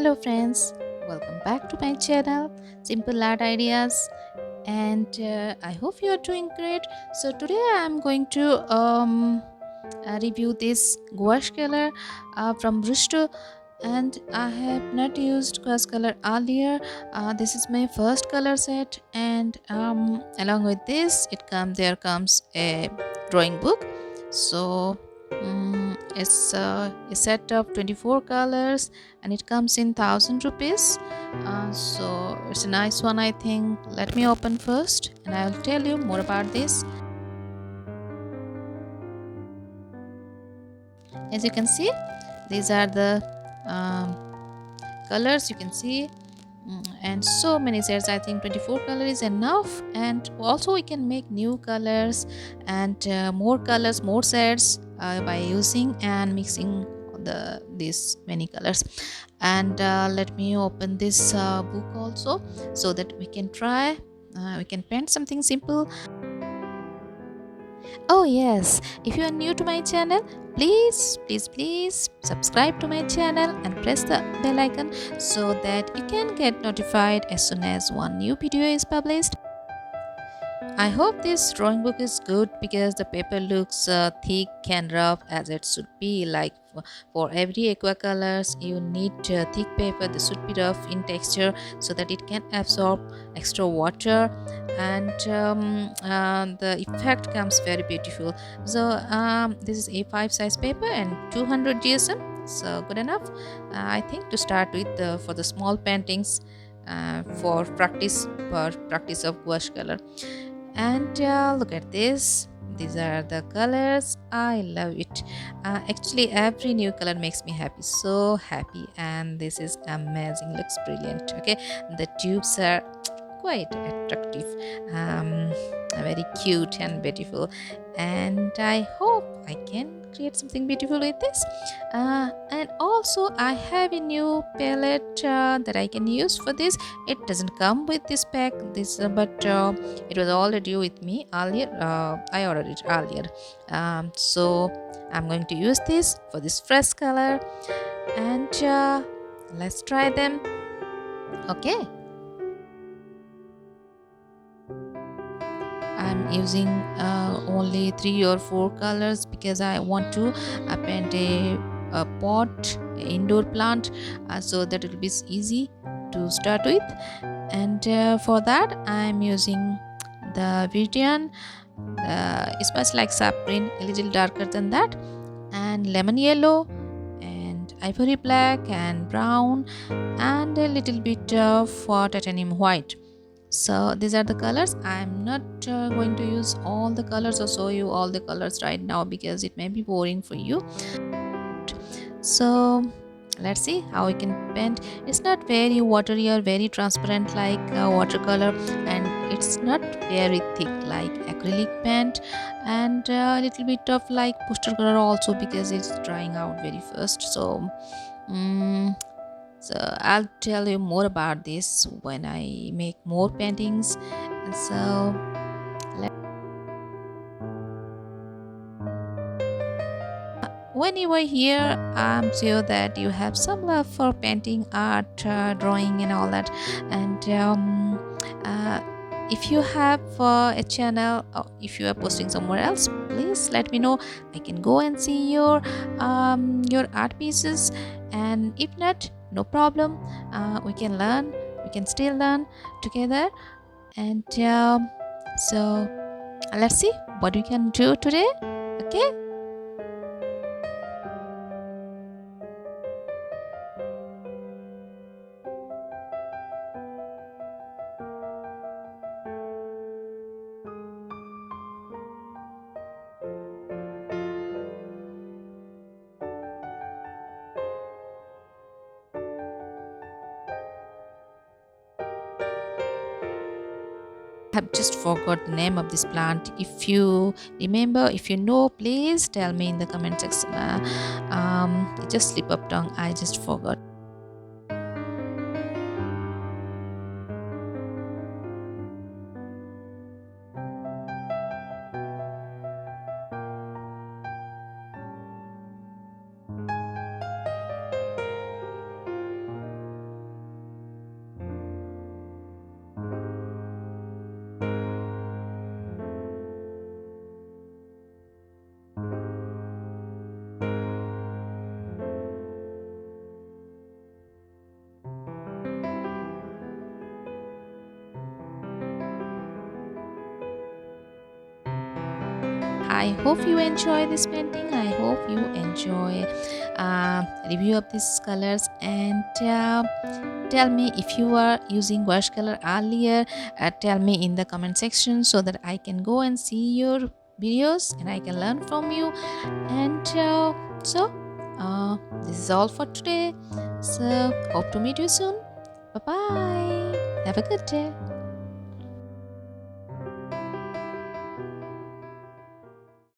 Hello friends, welcome back to my channel Simple Art Ideas, and I hope you are doing great. So today I am going to review this gouache color from Brustro, and I have not used gouache color earlier. This is my first color set, and along with this there comes a drawing book. So it's a set of 24 colors, and it comes in 1000 rupees. So it's a nice one, I think. Let me open first and I'll tell you more about this. As you can see, these are the um, colors you can see. And so many sets. I think 24 color is enough, and also we can make new colors and more colors, more sets by using and mixing these many colors. And let me open this book also, so that we can try, we can paint something simple. Oh yes, if you are new to my channel, please subscribe to my channel and press the bell icon so that you can get notified as soon as one new video is published. I hope this drawing book is good because the paper looks thick and rough as it should be. Like for every aqua colors, you need thick paper that should be rough in texture so that it can absorb extra water, and the effect comes very beautiful. So this is A5 size paper and 200 GSM. So good enough, I think, to start with for the small paintings, for practice of gouache color. And look at this, these are the colors. I love it. Actually every new color makes me happy, so happy, and this is amazing, looks brilliant. Okay, the tubes are quite attractive, very cute and beautiful, and I hope I can create something beautiful with this. And also I have a new palette that I can use for this. It doesn't come with this pack, but it was already with me earlier. I ordered it earlier, so I'm going to use this for this fresh color, and let's try them. Okay, I'm using only 3 or 4 colors because I want to paint a pot, a indoor plant, so that it will be easy to start with. And for that I'm using the Vivian. It smells like sapphire, a little darker than that, and lemon yellow, and ivory black, and brown, and a little bit of titanium white. So these are the colors. I'm not going to use all the colors or show you all the colors right now because it may be boring for you. So let's see how we can paint. It's not very watery or very transparent like watercolor, and it's not very thick like acrylic paint, and a little bit of like poster color also because it's drying out very fast. Mm, so I'll tell you more about this when I make more paintings. So when you are here, I'm sure that you have some love for painting, art, drawing, and all that. And if you have a channel, or if you are posting somewhere else, please let me know. I can go and see your art pieces, and if not, no problem. We can learn. We can still learn together. And so let's see what we can do today. Okay. Have just forgot the name of this plant. If you remember, if you know, please tell me in the comment section. It just slip up tongue, I just forgot. I hope you enjoy this painting. I hope you enjoy review of these colors, and tell me if you are using wash color earlier. Tell me in the comment section so that I can go and see your videos and I can learn from you. And this is all for today. So hope to meet you soon. Bye bye. Have a good day.